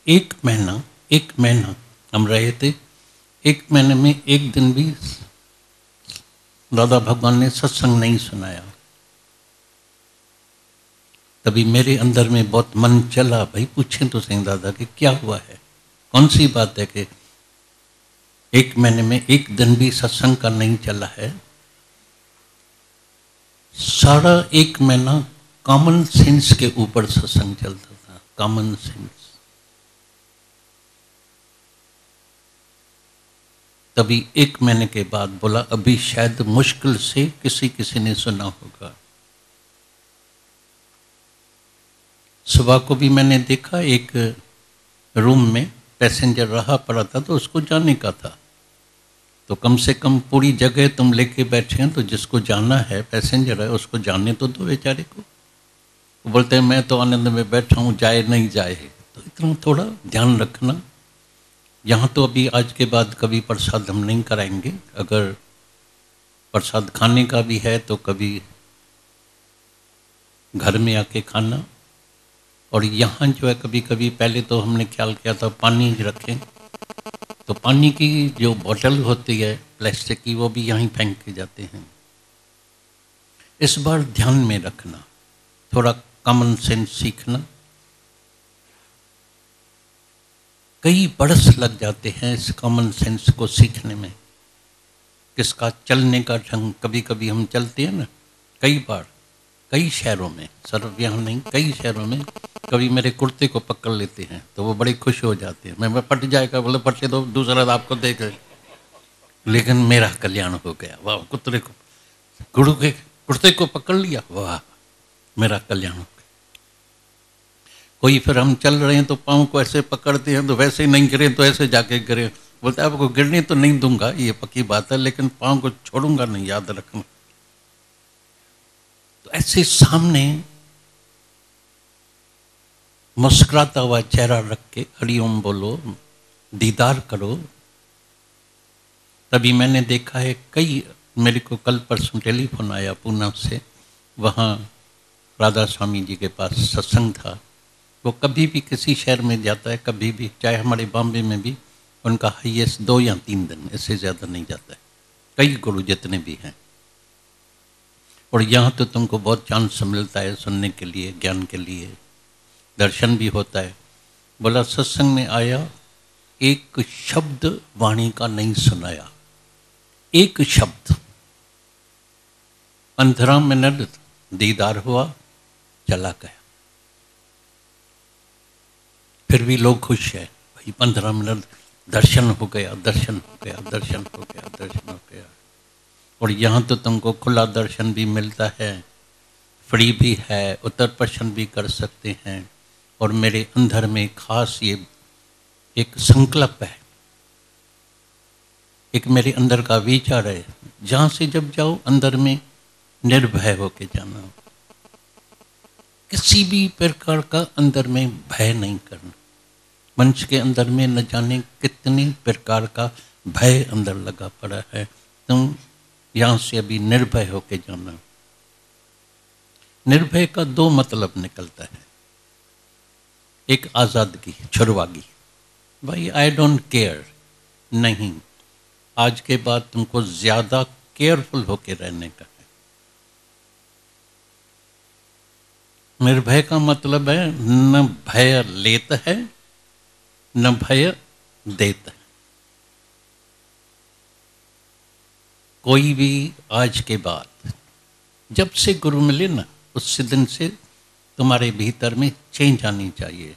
एक महीना हम रहे थे। एक महीने में एक दिन भी दादा भगवान ने सत्संग नहीं सुनाया। तभी मेरे अंदर में बहुत मन चला, भाई पूछें तो सही दादा कि क्या हुआ है, कौन सी बात है कि एक महीने में एक दिन भी सत्संग का नहीं चला है। सारा एक महीना कॉमन सेंस के ऊपर सत्संग चलता था, कॉमन सेंस। तभी एक महीने के बाद बोला अभी शायद मुश्किल से किसी ने सुना होगा। सुबह को भी मैंने देखा एक रूम में पैसेंजर रहा पड़ा था, तो उसको जाने का था, तो कम से कम पूरी जगह तुम लेके बैठे हैं, तो जिसको जाना है पैसेंजर है उसको जाने तो दो बेचारे को। वो बोलते हैं मैं तो आनंद में बैठा हूँ, जाए नहीं जाए। तो इतना थोड़ा ध्यान रखना। यहाँ तो अभी आज के बाद कभी प्रसाद हम नहीं कराएंगे, अगर प्रसाद खाने का भी है तो कभी घर में आके खाना। और यहाँ जो है कभी कभी पहले तो हमने ख्याल किया था पानी रखें, तो पानी की जो बोतल होती है प्लास्टिक की वो भी यहीं फेंक के जाते हैं। इस बार ध्यान में रखना, थोड़ा कॉमन सेंस सीखना। कई बरस लग जाते हैं इस कॉमन सेंस को सीखने में। किसका चलने का ढंग, कभी कभी हम चलते हैं ना, कई बार कई शहरों में, सिर्फ यहाँ नहीं कई शहरों में, कभी मेरे कुर्ते को पकड़ लेते हैं तो वो बड़े खुश हो जाते हैं। मैं पट जाएगा, बोले पटे दो, दूसरा आपको देख, लेकिन मेरा कल्याण हो गया। वाह, कुत्ते को गुरु के कुर्ते को पकड़ लिया, वाह मेरा कल्याण हो गया। कोई फिर हम चल रहे हैं तो पाँव को ऐसे पकड़ते हैं तो वैसे ही नहीं गिरे तो ऐसे जाके गिरे, बोलते आपको गिरने तो नहीं दूंगा, ये पक्की बात है, लेकिन पाँव को छोड़ूंगा नहीं, याद रखना। तो ऐसे सामने मुस्कुराता हुआ चेहरा रख के हरिओम बोलो, दीदार करो। तभी मैंने देखा है कई, मेरे को कल परसों टेलीफोन आया पूना से, वहाँ राधा स्वामी जी के पास सत्संग था। वो कभी भी किसी शहर में जाता है, कभी भी, चाहे हमारे बॉम्बे में भी, उनका हाईएस्ट 2 या 3 दिन, इससे ज़्यादा नहीं जाता है, कई गुरु जितने भी हैं। और यहाँ तो तुमको बहुत चांस मिलता है सुनने के लिए, ज्ञान के लिए, दर्शन भी होता है। बोला सत्संग में आया, एक शब्द वाणी का नहीं सुनाया, एक शब्द। 15 मिनट दीदार हुआ, चला गया। फिर भी लोग खुश है, भाई 15 मिनट दर्शन हो गया, दर्शन हो गया, दर्शन हो गया, दर्शन हो गया। और यहाँ तो तुमको खुला दर्शन भी मिलता है, फ्री भी है, उत्तर प्रश्न भी कर सकते हैं। और मेरे अंदर में खास ये एक संकल्प है, एक मेरे अंदर का विचार है, जहाँ से जब जाओ अंदर में निर्भय होके जाना, किसी भी प्रकार का अंदर में भय नहीं करना। मंच के अंदर में न जाने कितने प्रकार का भय अंदर लगा पड़ा है, तुम यहाँ से अभी निर्भय होके जाना। निर्भय का 2 मतलब निकलता है, एक आज़ादगी, छुड़वागी, भाई आई डोंट केयर, नहीं, आज के बाद तुमको ज़्यादा केयरफुल होके रहने का है। निर्भय का मतलब है न भय लेत है न भय देत है। कोई भी आज के बाद जब से गुरु मिले ना, उस दिन से तुम्हारे भीतर में चेंज आनी चाहिए।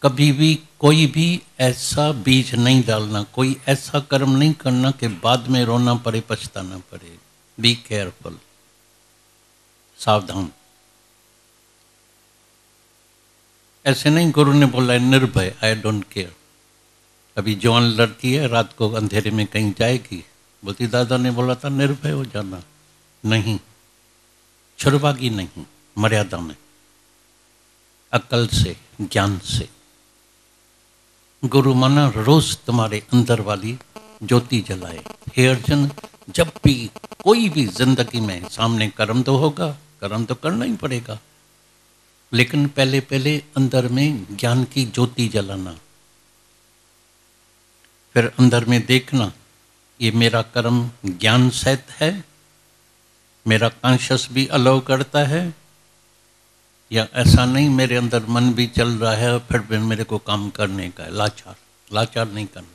कभी भी कोई भी ऐसा बीज नहीं डालना, कोई ऐसा कर्म नहीं करना कि बाद में रोना पड़े, पछताना पड़े। बी केयरफुल, सावधान। ऐसे नहीं, गुरु ने बोला है निर्भय, आई डोंट केयर। अभी जवान लड़की है, रात को अंधेरे में कहीं जाएगी, बोलती दादा ने बोला था निर्भय हो जाना, नहीं, छुड़वागी नहीं, मर्यादा में, अकल से, ज्ञान से। गुरु माना रोज तुम्हारे अंदर वाली ज्योति जलाए। हे अर्जुन, जब भी कोई भी जिंदगी में सामने कर्म तो होगा, कर्म तो करना ही पड़ेगा, लेकिन पहले पहले अंदर में ज्ञान की ज्योति जलाना, फिर अंदर में देखना ये मेरा कर्म ज्ञान सहित है, मेरा कॉन्शियस भी अलाउ करता है, या ऐसा नहीं मेरे अंदर मन भी चल रहा है और फिर भी मेरे को काम करने का है। लाचार लाचार नहीं करना।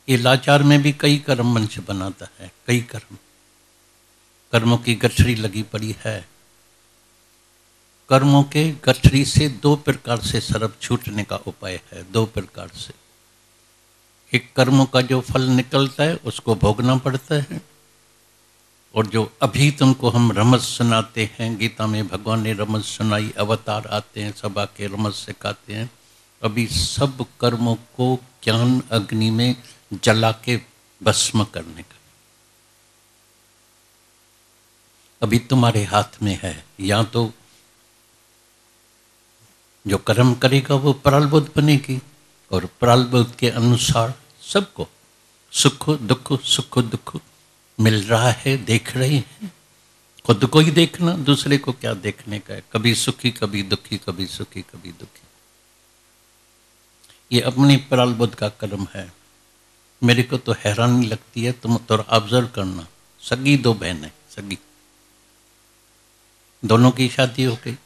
ये लाचार में भी कई कर्म मंच बनाता है, कई कर्मों की गठरी लगी पड़ी है। कर्मों के गठरी से दो प्रकार से सर्प छूटने का उपाय है, दो प्रकार से। एक कर्मों का जो फल निकलता है उसको भोगना पड़ता है, और जो अभी तुमको हम रमज सुनाते हैं, गीता में भगवान ने रमज सुनाई, अवतार आते हैं सब आके रमज सिखाते हैं, अभी सब कर्मों को ज्ञान अग्नि में जला के भस्म करने का अभी तुम्हारे हाथ में है। या तो जो कर्म करेगा वो प्रारब्ध बनेगी, और प्रारब्ध के अनुसार सबको सुख दुख मिल रहा है, देख रहे हैं। खुद को ही देखना, दूसरे को क्या देखने का है। कभी सुखी कभी दुखी, कभी सुखी कभी दुखी। ये अपनी प्रारब्ध का कर्म है। मेरे को तो हैरानी लगती है, तुम तो ऑब्जर्व करना, सगी दो बहनें, सगी, दोनों की शादी हो गई।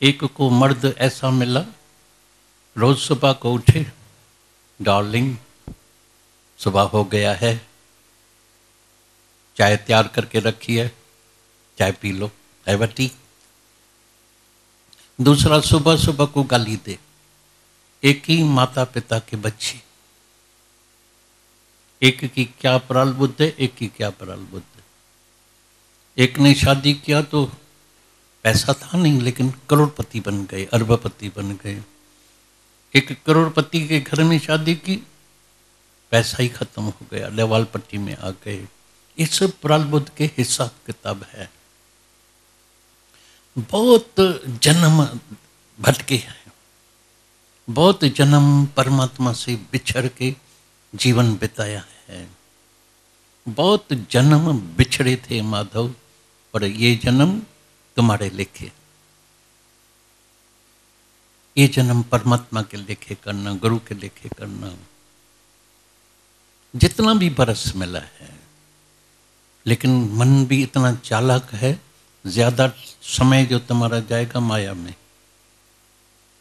एक को मर्द ऐसा मिला, रोज सुबह को उठे, डार्लिंग सुबह हो गया है, चाय तैयार करके रखी है, चाय P low, have a T. दूसरा सुबह सुबह को गाली दे। एक ही माता पिता के बच्चे, एक की क्या प्रारब्ध है, एक की क्या प्रारब्ध है। एक ने शादी किया तो पैसा था नहीं, लेकिन करोड़पति बन गए, अरबपति बन गए। एक करोड़पति के घर में शादी की, पैसा ही खत्म हो गया, देवाल पट्टी में आ गए। इस प्रारब्ध के हिसाब किताब है। बहुत जन्म भटके हैं, बहुत जन्म परमात्मा से बिछड़ के जीवन बिताया है। बहुत जन्म बिछड़े थे माधव, और ये जन्म तुम्हारे लेखे, ये जन्म परमात्मा के लेखे करना, गुरु के लेखे करना। जितना भी बरस मिला है, लेकिन मन भी इतना चालाक है, ज्यादा समय जो तुम्हारा जाएगा माया में।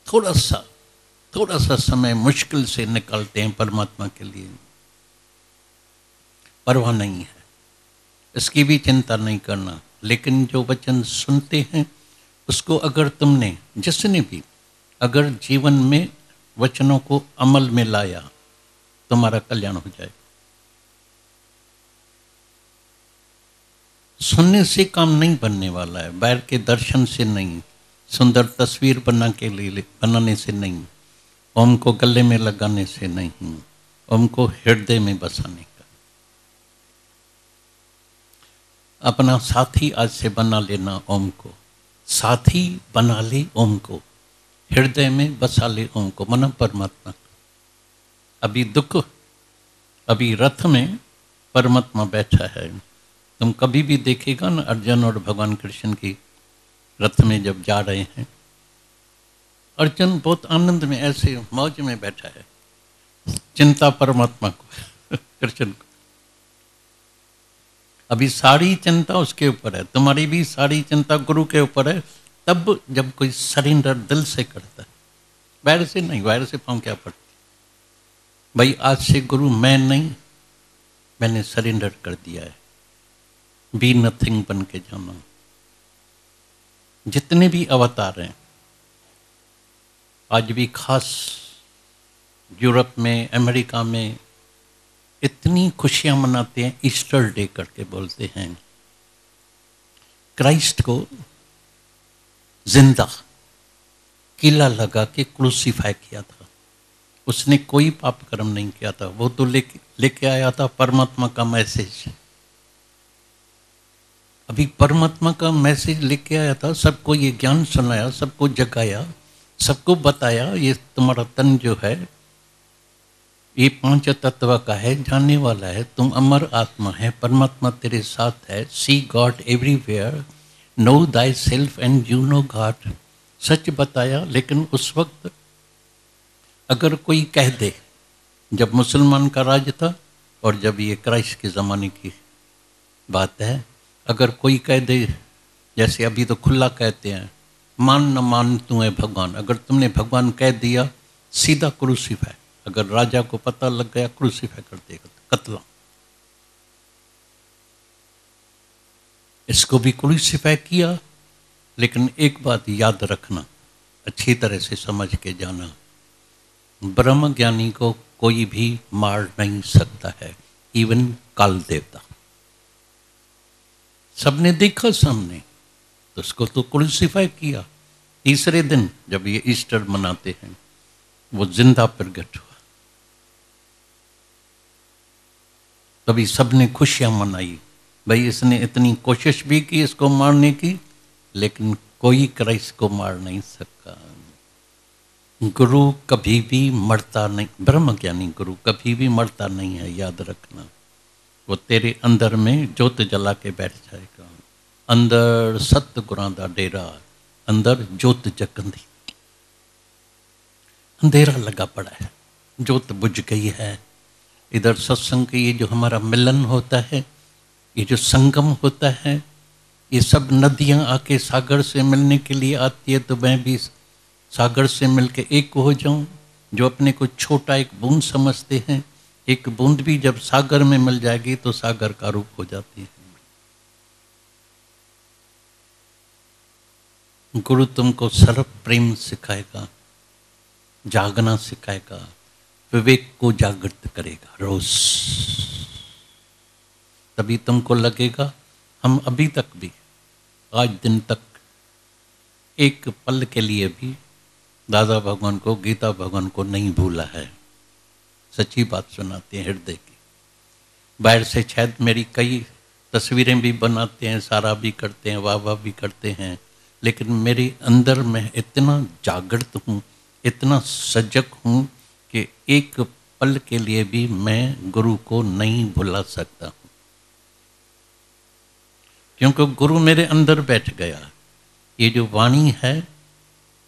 थोड़ा सा समय मुश्किल से निकालते हैं परमात्मा के लिए। परवाह नहीं है, इसकी भी चिंता नहीं करना। लेकिन जो वचन सुनते हैं उसको अगर तुमने, जिसने भी अगर जीवन में वचनों को अमल में लाया, तुम्हारा कल्याण हो जाएगा। सुनने से काम नहीं बनने वाला है, बैर के दर्शन से नहीं, सुंदर तस्वीर बनाने से नहीं, ओम को गले में लगाने से नहीं, ओम को हृदय में बसाने का। अपना साथी आज से बना लेना ओम को, साथी बना ले ओम को, हृदय में बसा ले ओम को, मना परमात्मा। अभी दुख, अभी रथ में परमात्मा बैठा है। तुम कभी भी देखेगा ना, अर्जुन और भगवान कृष्ण की रथ में जब जा रहे हैं, अर्जुन बहुत आनंद में ऐसे मौज में बैठा है, चिंता परमात्मा को कृष्ण को। अभी सारी चिंता उसके ऊपर है, तुम्हारी भी सारी चिंता गुरु के ऊपर है। तब जब कोई सरेंडर दिल से करता है, बैर से नहीं, बैर से पाँव क्या पड़ती। भाई आज से गुरु मैं नहीं, मैंने सरेंडर कर दिया है, बी नथिंग बन के जाना। जितने भी अवतार हैं, आज भी खास यूरोप में, अमेरिका में इतनी खुशियां मनाते हैं, ईस्टर डे करके बोलते हैं। क्राइस्ट को जिंदा किला लगा के क्रूसीफाई किया था। उसने कोई पाप कर्म नहीं किया था, वो तो लेके आया था परमात्मा का मैसेज। अभी परमात्मा का मैसेज लेके आया था, सबको ये ज्ञान सुनाया, सबको जगाया, सबको बताया ये तुम्हारा तन जो है ये पांच तत्व का है, जानने वाला है, तुम अमर आत्मा है, परमात्मा तेरे साथ है। See God everywhere, know thyself and you know God, सच बताया। लेकिन उस वक्त अगर कोई कह दे, जब मुसलमान का राज था और जब ये क्राइस्ट के ज़माने की बात है, अगर कोई कह दे, जैसे अभी तो खुला कहते हैं, मान न मान तू है भगवान, अगर तुमने भगवान कह दिया सीधा क्रूसीफाई। अगर राजा को पता लग गया क्रूसीफाई कर देगा, कत्ल। इसको भी क्रूसीफाई किया। लेकिन एक बात याद रखना, अच्छी तरह से समझ के जाना, ब्रह्म ज्ञानी को कोई भी मार नहीं सकता है, इवन काल देवता। सबने देखा सामने, तो उसको तो क्रूसीफाई किया। तीसरे दिन जब ये ईस्टर मनाते हैं, वो जिंदा प्रकट हुआ, तभी सबने खुशियां मनाई। भाई इसने इतनी कोशिश भी की इसको मारने की, लेकिन कोई क्राइस्ट को मार नहीं सका। गुरु कभी भी मरता नहीं, ब्रह्म ज्ञानी गुरु कभी भी मरता नहीं है, याद रखना। वो तेरे अंदर में जोत जला के बैठ जाएगा। अंदर सतगुरां दा डेरा, अंदर जोत जगंदी। अंधेरा लगा पड़ा है, जोत बुझ गई है। इधर सत्संग के ये जो हमारा मिलन होता है, ये जो संगम होता है, ये सब नदियां आके सागर से मिलने के लिए आती है। तो मैं भी सागर से मिलके एक हो जाऊं। जो अपने को छोटा एक बूंद समझते हैं, एक बूंद भी जब सागर में मिल जाएगी तो सागर का रूप हो जाती है। गुरु तुमको सर्व प्रेम सिखाएगा, जागना सिखाएगा, विवेक को जागृत करेगा रोज। तभी तुमको लगेगा हम अभी तक भी, आज दिन तक एक पल के लिए भी दादा भगवान को, गीता भगवान को नहीं भूला है। सच्ची बात सुनाते हैं हृदय की। बाहर से शायद मेरी कई तस्वीरें भी बनाते हैं, सारा भी करते हैं, वाह वाह भी करते हैं, लेकिन मेरे अंदर मैं इतना जागृत हूँ, इतना सजग हूँ कि एक पल के लिए भी मैं गुरु को नहीं भुला सकता हूँ, क्योंकि गुरु मेरे अंदर बैठ गया। ये जो वाणी है,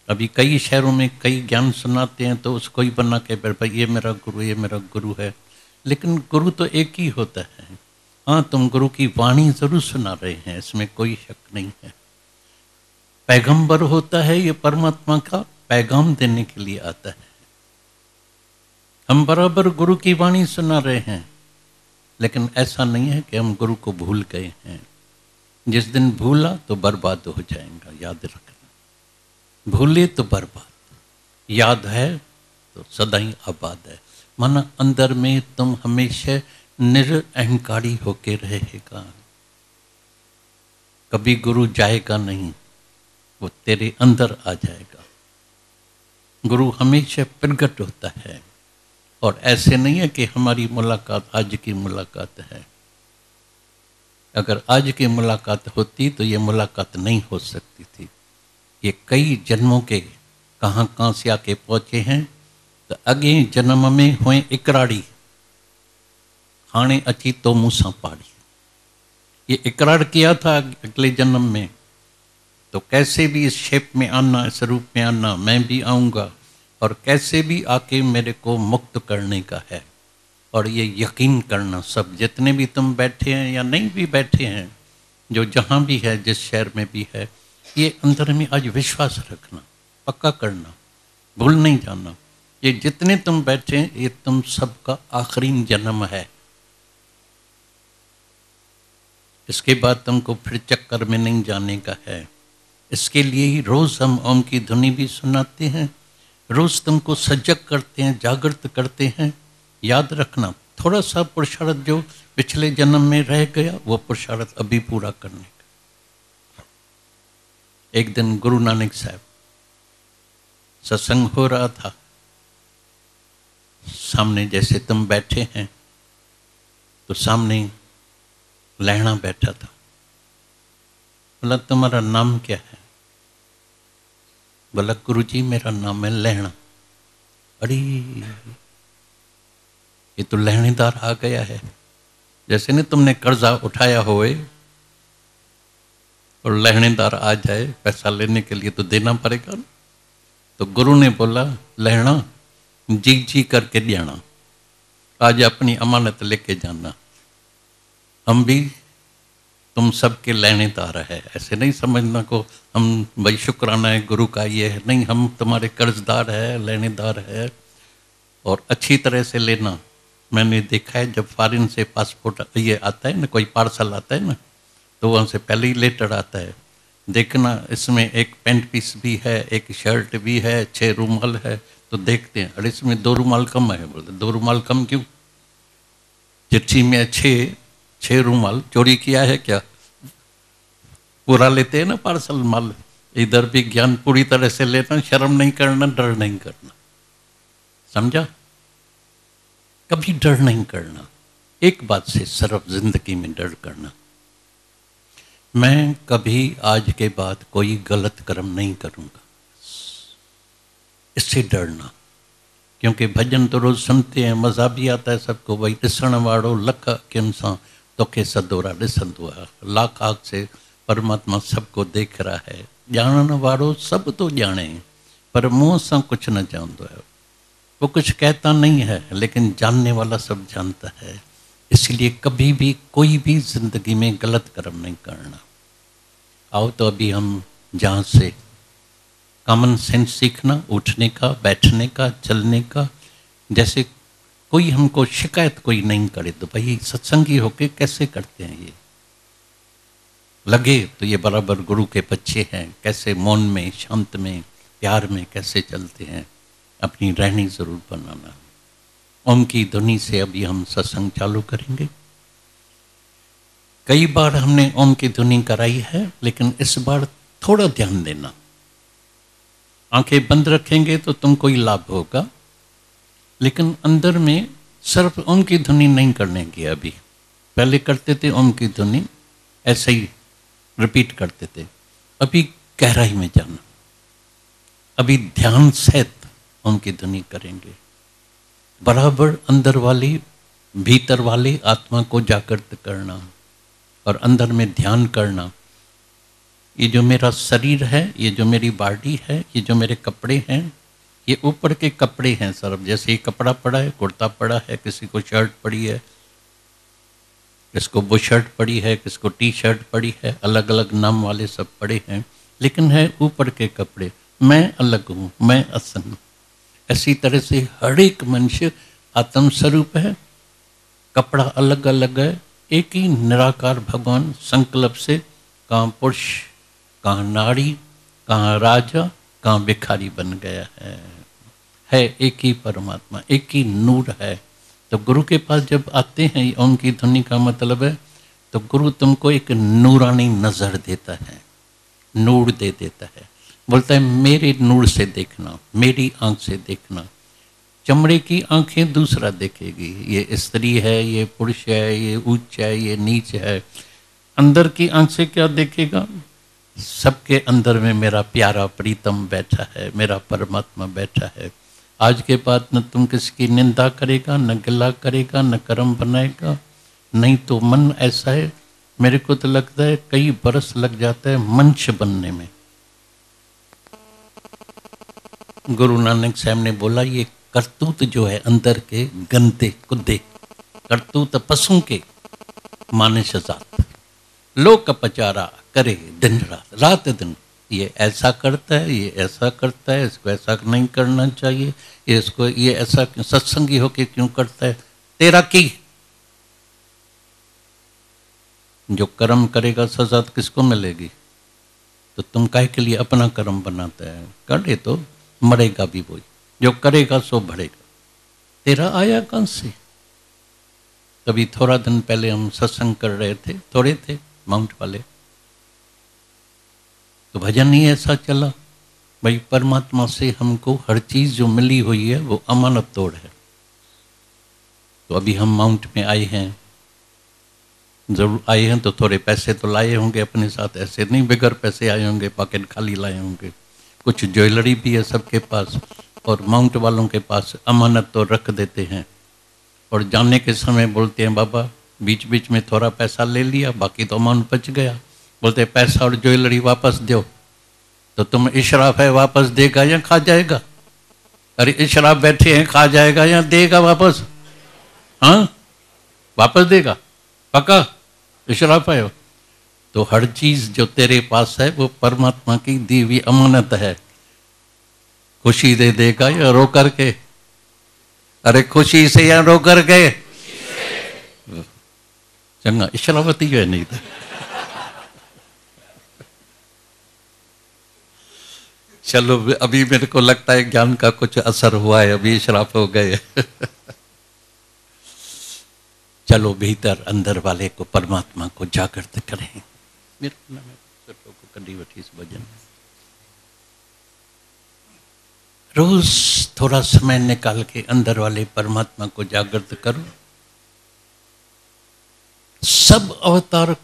अभी कई शहरों में कई ज्ञान सुनाते हैं तो उसको ही बना के भाई ये मेरा गुरु, ये मेरा गुरु है, लेकिन गुरु तो एक ही होता है। हाँ, तुम गुरु की वाणी जरूर सुना रहे हैं, इसमें कोई शक नहीं है। पैगंबर होता है, ये परमात्मा का पैगाम देने के लिए आता है। हम बराबर गुरु की वाणी सुना रहे हैं, लेकिन ऐसा नहीं है कि हम गुरु को भूल गए हैं। जिस दिन भूला तो बर्बाद हो जाएगा, याद रखना। भूले तो बर्बाद, याद है तो सदा ही आबाद है। माना अंदर में तुम हमेशा निरअहंकारी होके रहेगा, कभी गुरु जाएगा नहीं, वो तेरे अंदर आ जाएगा। गुरु हमेशा प्रकट होता है, और ऐसे नहीं है कि हमारी मुलाकात आज की मुलाकात है। अगर आज की मुलाकात होती तो ये मुलाकात नहीं हो सकती थी। ये कई जन्मों के कहाँ से आके पहुँचे हैं। तो अगे जन्म में हुए इकराड़ी, हाणे अची तो मूसा पाड़ी। ये इकरार किया था अगले जन्म में, तो कैसे भी इस शेप में आना, इस रूप में आना, मैं भी आऊँगा और कैसे भी आके मेरे को मुक्त करने का है। और ये यकीन करना, सब जितने भी तुम बैठे हैं या नहीं भी बैठे हैं, जो जहाँ भी है, जिस शहर में भी है, ये अंदर में आज विश्वास रखना, पक्का करना, भूल नहीं जाना। ये जितने तुम बैठे हैं, ये तुम सबका आखिरी जन्म है। इसके बाद तुमको फिर चक्कर में नहीं जाने का है। इसके लिए ही रोज हम ओम की धुनी भी सुनाते हैं, रोज तुमको सजग करते हैं, जागृत करते हैं। याद रखना, थोड़ा सा पुरुषार्थ जो पिछले जन्म में रह गया, वो पुरुषार्थ अभी पूरा करने का। एक दिन गुरु नानक साहब सत्संग हो रहा था, सामने जैसे तुम बैठे हैं, तो सामने लहणा बैठा था। बोला तुम्हारा नाम क्या है? बोला गुरु जी मेरा नाम है लहणा। अरे ये तो लहणेदार आ गया है, जैसे नहीं तुमने कर्जा उठाया होए, और लहनेदार आ जाए पैसा लेने के लिए तो देना पड़ेगा ना। तो गुरु ने बोला लहना जी जी करके देना, आज अपनी अमानत लेके जाना। हम भी तुम सबके लेनेदार है, ऐसे नहीं समझना को हम भाई शुक्राना है गुरु का ये है, नहीं, हम तुम्हारे कर्जदार है, लेनेदार है, और अच्छी तरह से लेना। मैंने देखा है जब फॉरेन से पासपोर्ट ये आता है ना, कोई पार्सल आता है ना, तो वहाँ से पहले ही लेटर आता है, देखना इसमें एक पैंट पीस भी है, एक शर्ट भी है, 6 रूमाल है, तो देखते हैं अरे इसमें 2 रूमाल कम है। बोलते 2 रूमाल कम क्यों? चिट्ठी में 6 रूमाल चोरी किया है क्या? पूरा लेते हैं ना पार्सल माल। इधर भी ज्ञान पूरी तरह से लेना, शर्म नहीं करना, डर नहीं करना, समझा? कभी डर नहीं करना। एक बात से सिर्फ जिंदगी में डर करना, मैं कभी आज के बाद कोई गलत कर्म नहीं करूंगा, इससे डरना। क्योंकि भजन तो रोज सुनते हैं, मजा भी आता है सबको, भाई ॾिसण वाड़ो लख अखियुनि सां तोखे सदोरा ॾिसंदो आहे। लाख आँख से परमात्मा सबको देख रहा है, ॼाणण वाड़ो सब तो ॼाणे, पर मुंह से कुछ न जानता है। वो कुछ कहता नहीं है लेकिन जानने वाला सब जानता है। इसलिए कभी भी कोई भी जिंदगी में गलत कर्म नहीं करना। आओ तो अभी हम जहाँ से कॉमन सेंस सीखना, उठने का, बैठने का, चलने का। जैसे कोई हमको शिकायत कोई नहीं करे तो भाई सत्संगी होके कैसे करते हैं, ये लगे तो ये बराबर गुरु के बच्चे हैं, कैसे मौन में, शांत में, प्यार में कैसे चलते हैं, अपनी रहनी जरूर बनाना। ओम की ध्वनि से अभी हम सत्संग चालू करेंगे। कई बार हमने ओम की ध्वनि कराई है, लेकिन इस बार थोड़ा ध्यान देना। आंखें बंद रखेंगे तो तुमको ही लाभ होगा, लेकिन अंदर में सिर्फ ओम की ध्वनि नहीं करने की। अभी पहले करते थे ओम की ध्वनि, ऐसे ही रिपीट करते थे। अभी गहराई में जाना, अभी ध्यान सहित ओम की ध्वनि करेंगे। बराबर अंदर वाली, भीतर वाली आत्मा को जागृत करना और अंदर में ध्यान करना। ये जो मेरा शरीर है, ये जो मेरी बॉडी है, ये जो मेरे कपड़े हैं, ये ऊपर के कपड़े हैं सर। जैसे ये कपड़ा पड़ा है, कुर्ता पड़ा है, किसी को शर्ट पड़ी है, किसको वो शर्ट पड़ी है, किसको टी शर्ट पड़ी है, अलग अलग नाम वाले सब पड़े हैं, लेकिन है ऊपर के कपड़े। मैं अलग हूँ, मैं असन हूँ। ऐसी तरह से हर एक मनुष्य आत्म स्वरूप है, कपड़ा अलग अलग है। एक ही निराकार भगवान संकल्प से कहाँ पुरुष, कहाँ नारी, कहाँ राजा, कहाँ भिखारी बन गया है एक ही परमात्मा, एक ही नूर है। तो गुरु के पास जब आते हैं, ओम की ध्वनि का मतलब है, तो गुरु तुमको एक नूरानी नजर देता है, नूर दे देता है। बोलता है मेरे नूर से देखना, मेरी आंख से देखना। चमड़े की आंखें दूसरा देखेगी, ये स्त्री है, ये पुरुष है, ये उच्च है, ये नीच है। अंदर की आंख से क्या देखेगा? सबके अंदर में मेरा प्यारा प्रीतम बैठा है, मेरा परमात्मा बैठा है। आज के बाद न तुम किसकी निंदा करेगा, न गिला करेगा, न कर्म बनाएगा। नहीं तो मन ऐसा है, मेरे को तो लगता है कई बरस लग जाता है मंच बनने में। गुरु नानक साहब ने बोला ये करतूत जो है अंदर के गंदे कुत्ते, करतूत पशु के मानस जात, लोक पचारा करे दिन रात, रात दिन। ये ऐसा करता है, ये ऐसा करता है, इसको ऐसा नहीं करना चाहिए, ये इसको ये ऐसा सत्संगी होके क्यों करता है? तेरा की जो कर्म करेगा सजा किसको मिलेगी? तो तुम काहे के लिए अपना कर्म बनाता है? करे तो मरेगा भी वही, जो करेगा सो भरेगा। तेरा आया कहाँ से? तभी थोड़ा दिन पहले हम सत्संग कर रहे थे, थोड़े थे माउंट वाले, तो भजन ही ऐसा चला भाई परमात्मा से हमको हर चीज जो मिली हुई है वो अमानत तोड़ है। तो अभी हम माउंट में आए हैं, जरूर आए हैं तो थोड़े पैसे तो लाए होंगे अपने साथ, ऐसे नहीं बगैर पैसे आए होंगे, पॉकेट खाली लाए होंगे। कुछ ज्वेलरी भी है सबके पास, और माउंट वालों के पास अमानत तो रख देते हैं। और जाने के समय बोलते हैं बाबा बीच बीच में थोड़ा पैसा ले लिया, बाकी तो अमाउंट बच गया। बोलते पैसा और ज्वेलरी वापस दो, तो तुम इशराफ है वापस देगा या खा जाएगा? अरे इशराफ बैठे हैं, खा जाएगा या देगा वापस? हाँ, वापस देगा पक्का, इशराफ है। तो हर चीज जो तेरे पास है वो परमात्मा की दी हुई अमानत है। खुशी दे देगा या रो करके? अरे खुशी से या रो करके? चंगा इशरावती है नहीं तो। चलो अभी मेरे को लगता है ज्ञान का कुछ असर हुआ है, अभी इशराफ हो गए। चलो भीतर अंदर वाले को, परमात्मा को जागृत करें। मेरे को कड़ी वठी इस भजन में रोज थोड़ा समय निकाल के अंदर वाले परमात्मा को जागृत करो। सब अवतार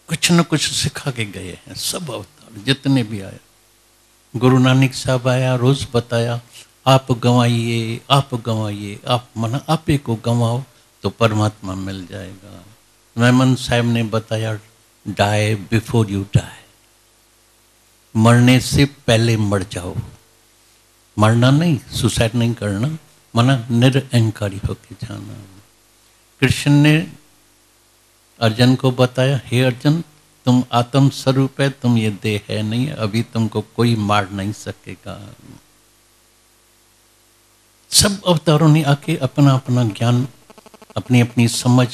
कुछ न कुछ सिखा के गए हैं, सब अवतार जितने भी आए। गुरु नानक साहब आया, रोज बताया आप गंवाइए, आप गंवाइए, आप मना आपे को गंवाओ तो परमात्मा मिल जाएगा। मेमन साहब ने बताया डाई बिफोर यू डाई, मरने से पहले मर जाओ। मरना नहीं, सुसाइड नहीं करना, मना निरअहंकारी होके जाना। कृष्ण ने अर्जुन को बताया, हे अर्जुन तुम आत्म स्वरूप है, तुम ये देह है नहीं, अभी तुमको कोई मार नहीं सकेगा। सब अवतारों ने आके अपना अपना ज्ञान, अपनी अपनी समझ,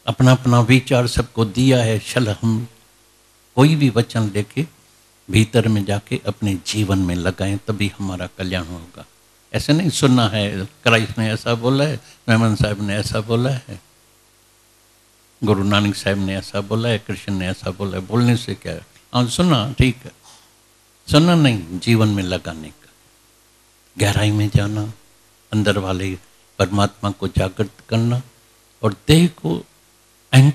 अपना अपना विचार सबको दिया है। चल हम कोई भी वचन लेके भीतर में जाके अपने जीवन में लगाएं, तभी हमारा कल्याण होगा। ऐसे नहीं सुनना है क्राइस्ट ने ऐसा बोला है, मेमन साहब ने ऐसा बोला है, गुरु नानक साहब ने ऐसा बोला है, कृष्ण ने ऐसा बोला है। बोलने से क्या है? हाँ सुनना ठीक है, सुनना नहीं, जीवन में लगाने का, गहराई में जाना, अंदर वाले परमात्मा को जागृत करना। और देह को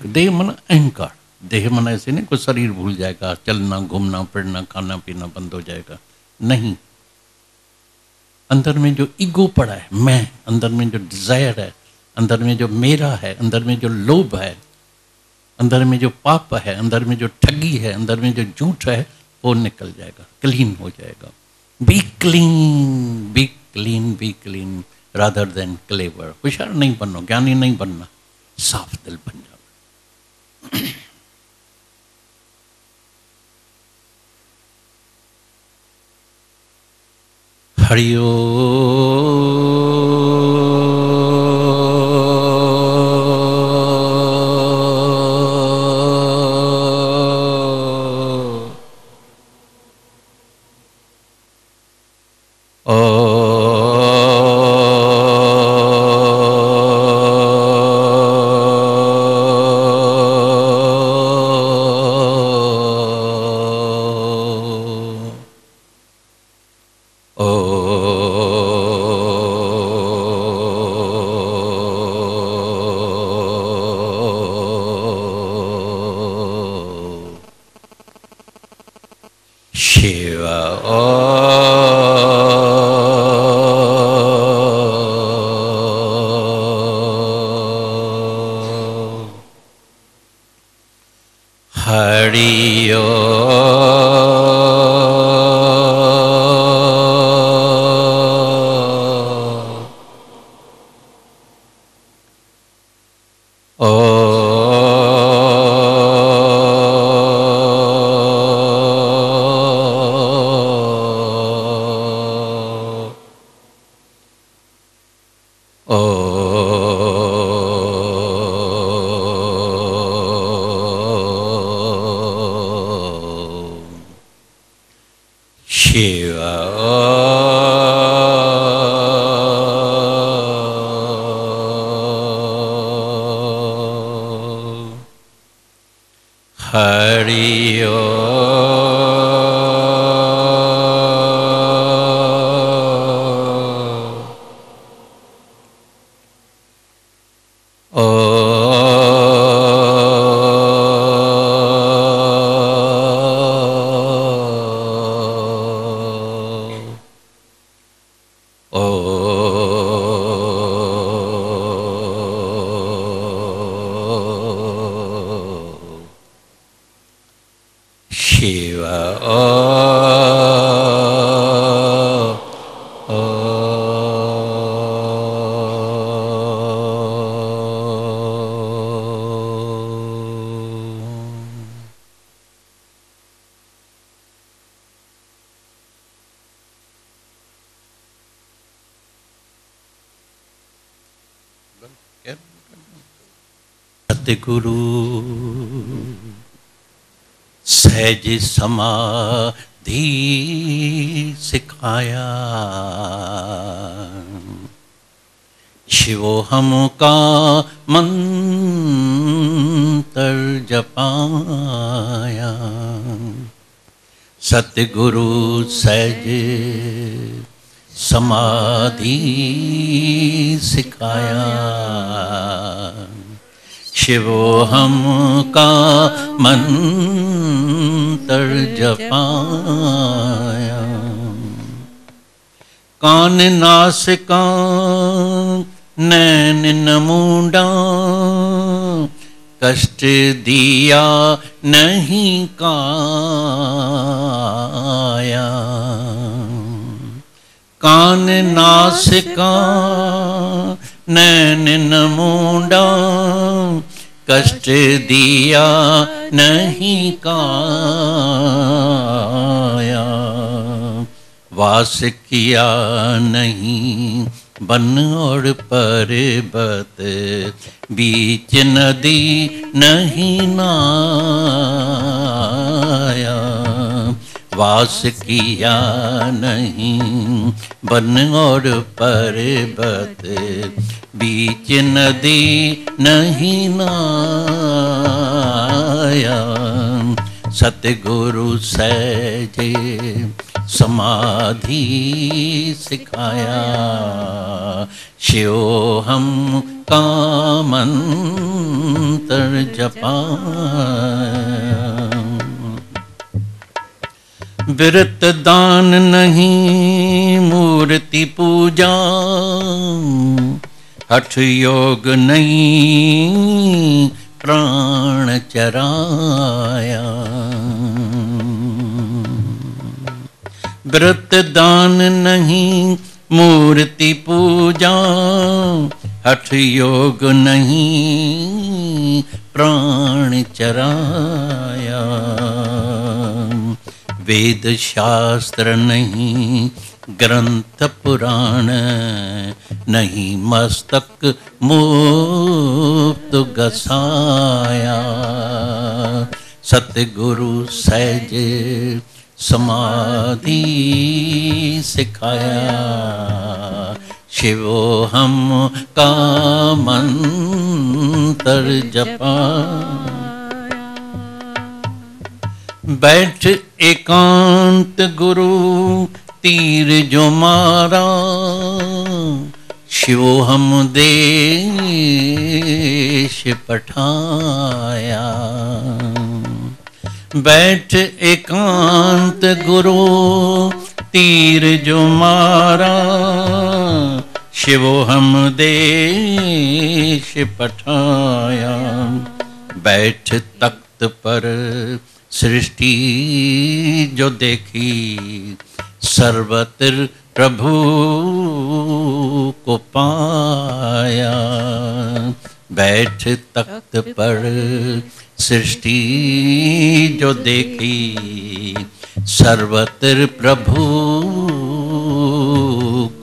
देह मना अहंकार, देह मना ऐसे नहीं कोई शरीर भूल जाएगा, चलना घूमना फिरना खाना पीना बंद हो जाएगा, नहीं। अंदर में जो ईगो पड़ा है, मैं, अंदर में जो डिजायर है, अंदर में जो मेरा है, अंदर में जो लोभ है, अंदर में जो पाप है, अंदर में जो ठगी है, अंदर में जो झूठ है, वो निकल जाएगा, क्लीन हो जाएगा। B clean, B clean, B clean rather than clever. होशियार नहीं बनना, ज्ञानी नहीं बनना, साफ दिल बन जाओ। हरिओ सतगुरु सहज समाधि सिखाया, शिवोहम का मंत्र जपाया। सतगुरु सहज समाधि सिखाया, शिवोहम का मंत्र जपाया। कान नासिका नैन नमूंडा, कष्ट दिया नहीं काया। कान नासिका नैन नमूंडा, कष्ट दिया नहीं काया। वास किया नहीं बन और पर्वत, बीच नदी नहीं नाया। वास किया नहीं बन और पर्वत, बीच नदी नहीं नाया। सतगुरु सहजे समाधि सिखाया, शिवोहम का मंत्र जपाया। व्रत दान नहीं मूर्ति पूजा, हठ योग नहीं प्राण चराया। व्रत दान नहीं मूर्ति पूजा, हठ योग नहीं प्राण चराया। वेद शास्त्र नहीं ग्रंथ पुराण, नहीं मस्तक मुक्त गसाया। सतगुरु सहज समाधि सिखाया, शिवोहम का मंत्र जपाया। बैठ एकांत गुरु तीर जो मारा, शिवोहम देश पठाया। बैठ एकांत गुरु तीर जो मारा, शिवोहम देश पठाया। बैठ तख्त पर सृष्टि जो देखी, सर्वत्र प्रभु को पाया। बैठ तख्त पर सृष्टि जो देखी, सर्वत्र प्रभु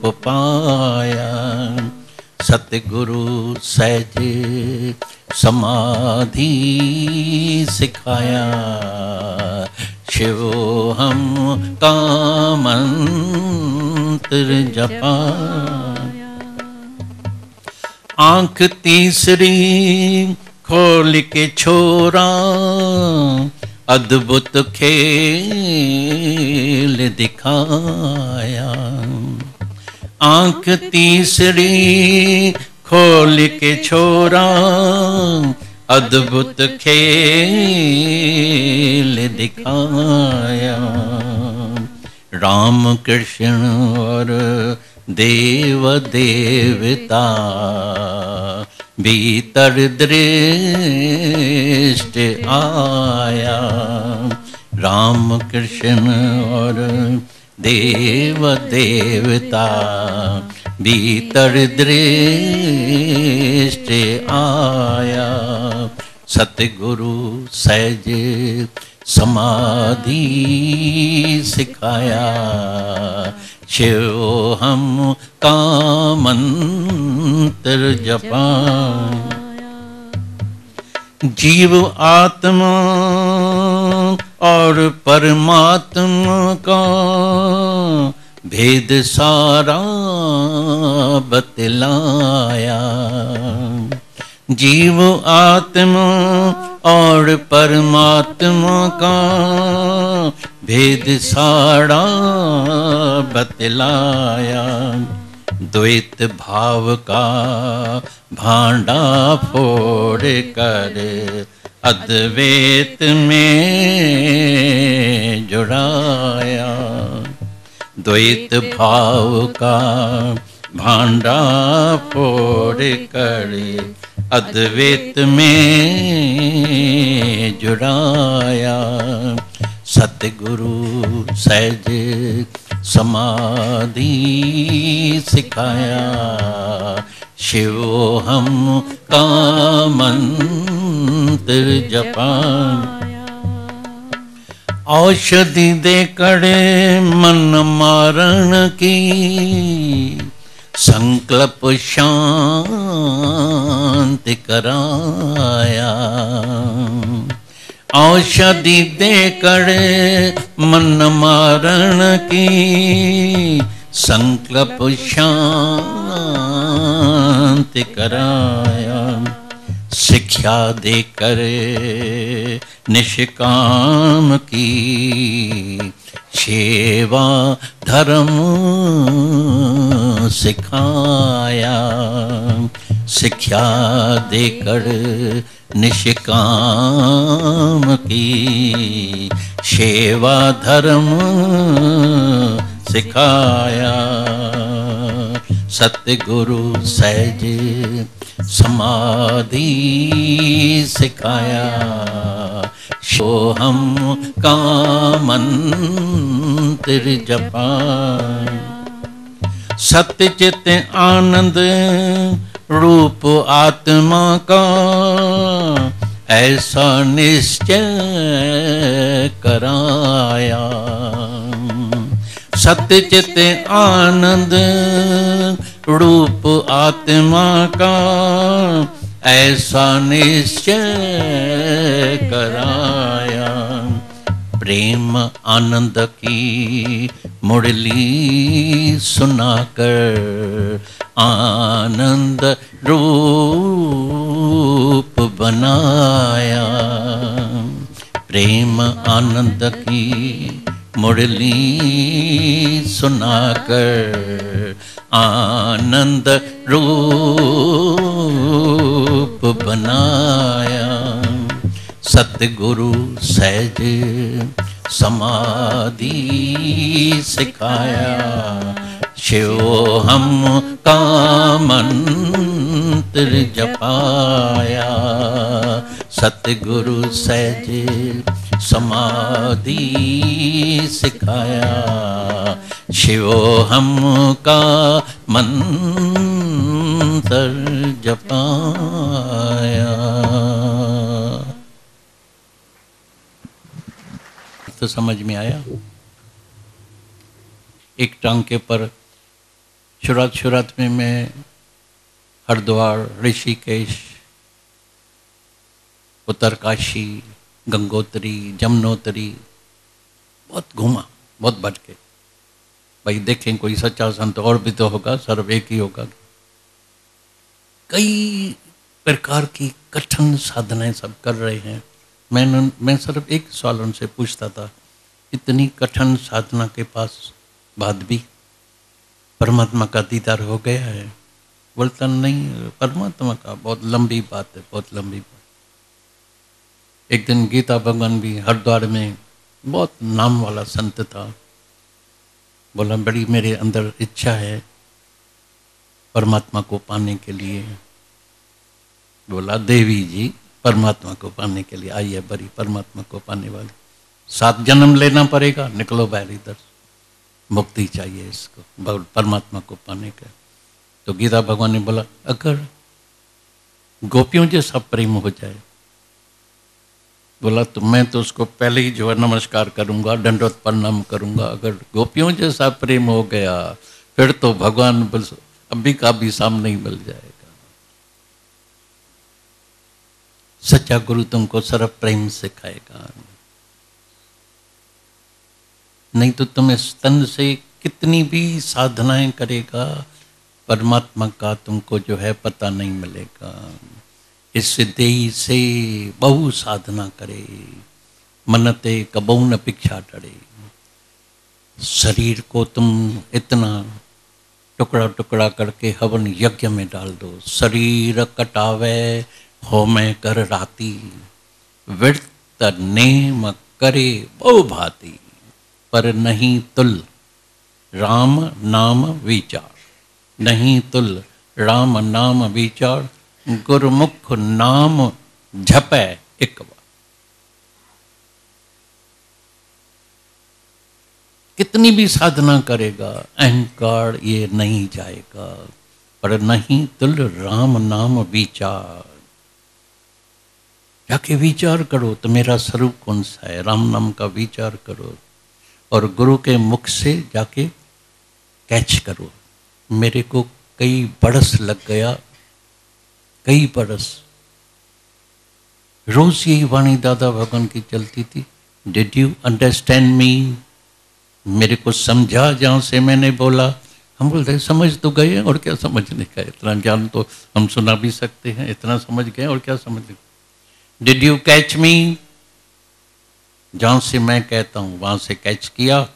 को पाया। सतगुरु सहज समाधि सिखाया, शिवोहम का मंत्र जपाया। आंख तीसरी खोल के छोरा, अद्भुत खेल दिखाया। आंख तीसरी खोल के छोरा, अद्भुत खेल दिखाया। राम कृष्ण और देव देवता, भीतर दृष्ट आया। राम कृष्ण और देव देवता, भीतर दृष्ट आया। सतगुरु सहज समाधि सिखाया, शिवोहम का मंत्र मंत्र जपाए। जीव आत्मा और परमात्मा का भेद सारा बतलाया। जीव आत्मा और परमात्मा का भेद सारा बतलाया। द्वैत भाव का भांडा फोड़ कर अद्वैत में जुड़ाया। द्वैत भाव का भांडा फोड़ कर अद्वैत में जुड़ाया। सतगुरु सहज समाधि सिखाया। शिव हम का मंत्र जपाया। औषधि दे कड़े मन मारण की संकल्प शांति कराया। औषधि देकर मन मारण की संकल्प शांति कराया। शिक्षा देकर निष्काम की सेवा धर्म सिखाया। शिक्षा देकर निष्काम की सेवा धर्म सिखाया। सतगुरु सहज समाधि सिखाया। सोहम का मंत्र जपाया। सत्यचित आनंद रूप आत्मा का ऐसा निश्चय कराया। सत्यचित आनंद रूप आत्मा का ऐसा निश्चय कराया। प्रेम आनंद की मुरली सुनाकर आनंद रूप बनाया। प्रेम आनंद की मुरली सुनाकर आनंद रूप बनाया। सतगुरु सहज समाधि सिखाया। शिव हम का मंत्र जपाया। सतगुरु सहज समाधि सिखाया। शिव हम का मंत्र जपाया। तो समझ में आया। एक टांके पर शुरुआत में मैं हरिद्वार, ऋषिकेश, उत्तरकाशी, गंगोत्री, जमुनोत्री बहुत घूमा, बहुत भटके। भाई देखें कोई सच्चा संत और भी तो होगा, सर्व एक ही होगा। कई प्रकार की कठिन साधनाएं सब कर रहे हैं। मैं सिर्फ एक सवाल उनसे पूछता था, इतनी कठिन साधना के पास बाद भी परमात्मा का दीदार हो गया है? बोलता नहीं, परमात्मा का बहुत लंबी बात है, बहुत लंबी बात। एक दिन गीता भगवान भी हरिद्वार में बहुत नाम वाला संत था। बोला बड़ी मेरे अंदर इच्छा है परमात्मा को पाने के लिए। बोला देवी जी परमात्मा को पाने के लिए आई है, बड़ी परमात्मा को पाने वाली। 7 जन्म लेना पड़ेगा, निकलो बाहर इधर, मुक्ति चाहिए इसको परमात्मा को पाने का। तो गीता भगवान ने बोला अगर गोपियों जैसा प्रेम हो जाए, बोला तो मैं तो उसको पहले ही जो है नमस्कार करूंगा, दंडवत प्रणाम करूंगा। अगर गोपियों जैसा प्रेम हो गया फिर तो भगवान अभी का भी सामने ही मिल जाएगा। सच्चा गुरु तुमको सर्व प्रेम सिखाएगा। नहीं तो तुम इस तन से कितनी भी साधनाएं करेगा, परमात्मा का तुमको जो है पता नहीं मिलेगा। इस देही से बहु साधना करे, मनते कबहू न भिक्षा टड़े। शरीर को तुम इतना टुकड़ा टुकड़ा करके हवन यज्ञ में डाल दो। शरीर कटावे हो मैं कर राती, विरत नेम करे बहु भांति। पर नहीं तुल राम नाम विचार, नहीं तुल राम नाम विचार। गुरमुख नाम झपै एक बार। कितनी भी साधना करेगा अहंकार ये नहीं जाएगा। पर नहीं तुल राम नाम विचार। जाके विचार करो तो मेरा स्वरूप कौन सा है, राम नाम का विचार करो और गुरु के मुख से जाके कैच करो। मेरे को कई बरस लग गया, कई बरस रोज यही वाणी दादा भगवान की चलती थी। Did you understand me? मेरे को समझा जहां से मैंने बोला। हम बोलते समझ तो गए और क्या समझने का, इतना ज्ञान तो हम सुना भी सकते हैं, इतना समझ गए और क्या समझ। डिड यू कैच मी? जहां से मैं कहता हूं वहां से कैच किया।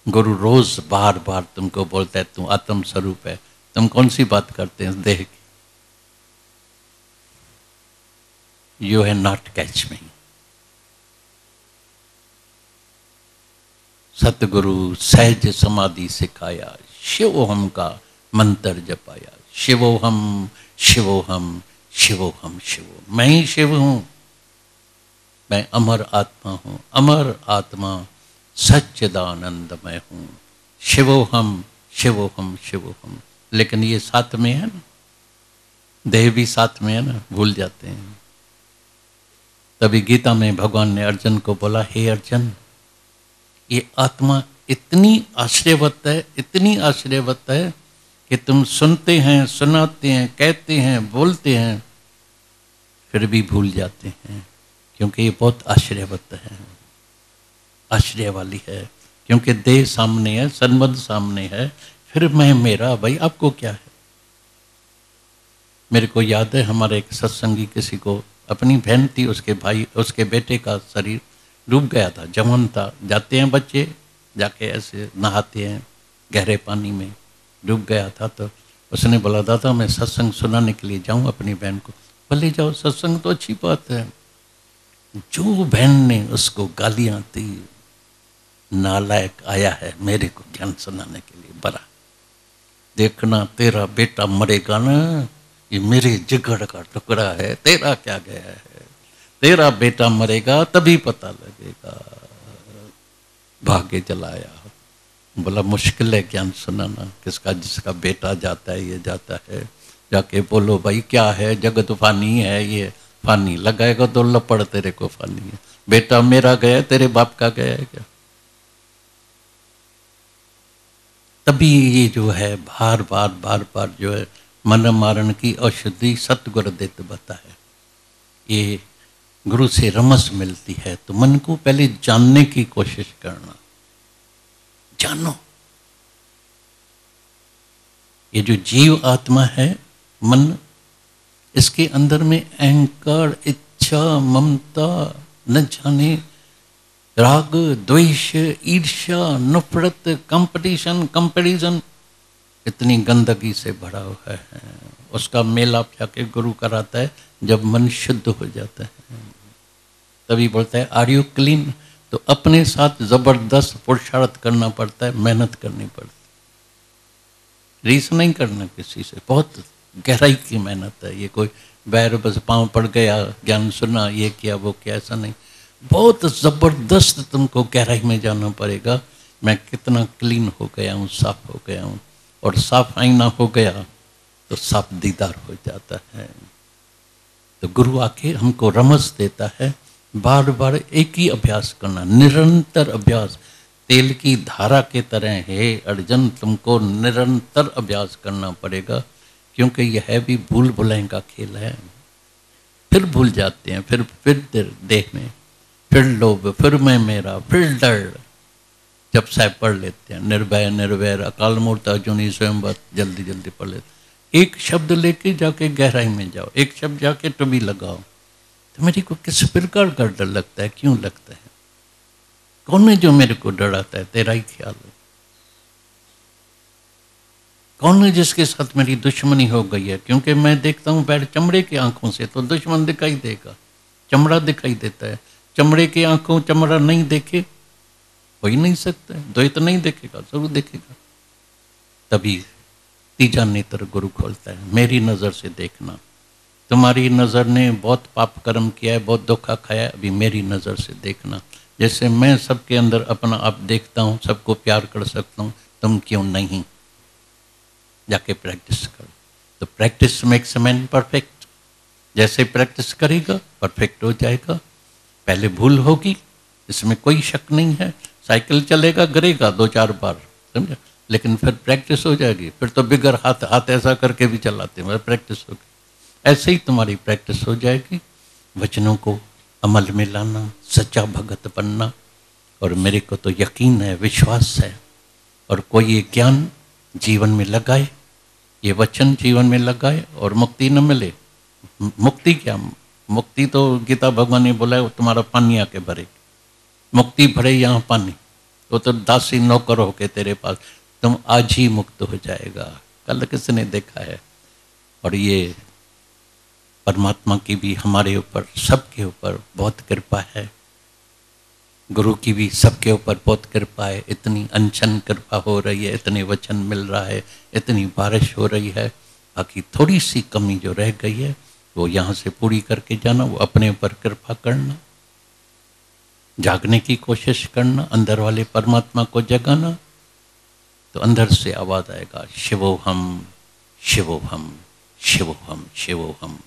गुरु रोज बार बार तुमको बोलता है तू आत्म स्वरूप है। तुम कौन सी बात करते हैं देह की? यू हैव नॉट कैच मी। सतगुरु सहज समाधि सिखाया, शिवोहम का मंत्र जपाया। शिवोहम शिवोहम शिवोहम शिवो। मैं ही शिव हूं, मैं अमर आत्मा हूं, अमर आत्मा सच्चिदानंदमय हूं। शिवोहम शिवोहम शिवोहम। लेकिन ये साथ में है ना, देह भी साथ में है ना, भूल जाते हैं। तभी गीता में भगवान ने अर्जुन को बोला, हे अर्जुन, ये आत्मा इतनी आश्चर्यवत है, इतनी आश्चर्यवत है कि तुम सुनते हैं, सुनाते हैं, कहते हैं, बोलते हैं, फिर भी भूल जाते हैं। क्योंकि ये बहुत आश्चर्यवत है, आश्चर्य वाली है। क्योंकि देह सामने है, संबंध सामने है, फिर मैं मेरा, भाई आपको क्या है। मेरे को याद है हमारे एक सत्संगी किसी को, अपनी बहन थी, उसके भाई, उसके बेटे का शरीर डूब गया था, जवान था। जाते हैं बच्चे, जाके ऐसे नहाते हैं गहरे पानी में, डूब गया था। तो उसने बोला, दादा मैं सत्संग सुनाने के लिए जाऊं अपनी बहन को। भले जाओ, सत्संग तो अच्छी बात है। जो बहन ने उसको गालियां दी, नालायक आया है मेरे को ज्ञान सुनाने के लिए, बड़ा देखना तेरा बेटा मरेगा ना, ये मेरे जिगर का टुकड़ा है, तेरा क्या गया है, तेरा बेटा मरेगा तभी पता लगेगा। भागे चलाया। बोला मुश्किल है ज्ञान सुनाना, किसका जिसका बेटा जाता है, ये जाता है, जाके बोलो भाई क्या है, जगत फानी है, ये फानी लगाएगा तो लपड़ तेरे को फानी है। बेटा मेरा गया, तेरे बाप का गया है क्या? तभी ये जो है बार बार जो है मन मारण की औषधि सतगुरु देत बता है। ये गुरु से रमस मिलती है, तो मन को पहले जानने की कोशिश करना। जानो ये जो जीव आत्मा है, मन, इसके अंदर में अहंकार, इच्छा, ममता, न जाने राग, द्वेष, ईर्ष्या, नफरत, कंपटीशन, कंपैरिजन, इतनी गंदगी से भरा हुआ है। उसका मेलाप जाके गुरु कराता है जब मन शुद्ध हो जाता है। तभी बोलता है आर यू क्लीन? तो अपने साथ जबरदस्त पुरुषार्थ करना पड़ता है, मेहनत करनी पड़ती है, रीस नहीं करना किसी से। बहुत गहराई की मेहनत है ये। कोई बैर बस पाँव पड़ गया, ज्ञान सुना, ये किया वो किया, ऐसा नहीं। बहुत जबरदस्त तुमको गहराई में जाना पड़ेगा। मैं कितना क्लीन हो गया हूँ, साफ हो गया हूँ। और साफ आईना हो गया तो साफ दीदार हो जाता है। तो गुरु आके हमको रमस देता है, बार बार एक ही अभ्यास करना, निरंतर अभ्यास। तेल की धारा के तरह है अर्जुन, तुमको निरंतर अभ्यास करना पड़ेगा। क्योंकि यह है भी भूल भुलाएं का खेल है। फिर भूल जाते हैं, फिर देह में, फिर लोभ, फिर मैं मेरा, फिर डर। जब साहब पढ़ लेते हैं निर्भय निर्वैर अकाल मूर्त अर्जुनी स्वयं जल्दी जल्दी पढ़ लेते। एक शब्द लेके जाके गहराई में जाओ, एक शब्द जाके टुबी लगाओ, तो मेरे को किस प्रकार का डर लगता है, क्यों लगता है, कौन है जो मेरे को डराता है? तेरा ही ख्याल है। कौन है जिसके साथ मेरी दुश्मनी हो गई है? क्योंकि मैं देखता हूँ बैठ चमड़े की आंखों से, तो दुश्मन दिखाई देगा, चमड़ा दिखाई देता है। चमड़े की आंखों चमड़ा नहीं देखे हो ही नहीं सकता है, द्वैत नहीं देखेगा, जरूर देखेगा। तभी तीजा नेत्र गुरु खोलता है, मेरी नज़र से देखना। तुम्हारी नज़र ने बहुत पाप कर्म किया है, बहुत धोखा खाया है, अभी मेरी नज़र से देखना। जैसे मैं सबके अंदर अपना आप देखता हूँ, सबको प्यार कर सकता हूँ, तुम क्यों नहीं? जाके प्रैक्टिस करो। तो प्रैक्टिस मेक्स मैन परफेक्ट। जैसे प्रैक्टिस करेगा परफेक्ट हो जाएगा। पहले भूल होगी, इसमें कोई शक नहीं है। साइकिल चलेगा, गिरेगा 2-4 बार, समझा, लेकिन फिर प्रैक्टिस हो जाएगी। फिर तो बिगर हाथ हाथ ऐसा करके भी चलाते हैं, प्रैक्टिस होगी। ऐसे ही तुम्हारी प्रैक्टिस हो जाएगी। वचनों को अमल में लाना, सच्चा भगत बनना। और मेरे को तो यकीन है, विश्वास है, और कोई ये ज्ञान जीवन में लगाए, ये वचन जीवन में लगाए और मुक्ति न मिले। मुक्ति क्या? मुक्ति तो गीता भगवान ने बोला है, वो तुम्हारा पानी आके भरे। मुक्ति भरे यहाँ पानी, वो तो दासी नौकर होके तेरे पास, तुम आज ही मुक्त हो जाएगा। कल किसने देखा है? और ये परमात्मा की भी हमारे ऊपर, सबके ऊपर बहुत कृपा है। गुरु की भी सबके ऊपर बहुत कृपा है। इतनी अनशन कृपा हो रही है, इतने वचन मिल रहा है, इतनी बारिश हो रही है। बाकी थोड़ी सी कमी जो रह गई है, वो यहाँ से पूरी करके जाना, वो अपने ऊपर कृपा करना, जागने की कोशिश करना, अंदर वाले परमात्मा को जगाना। तो अंदर से आवाज आएगा, शिवोहम शिवोहम शिवोहम शिवोहम।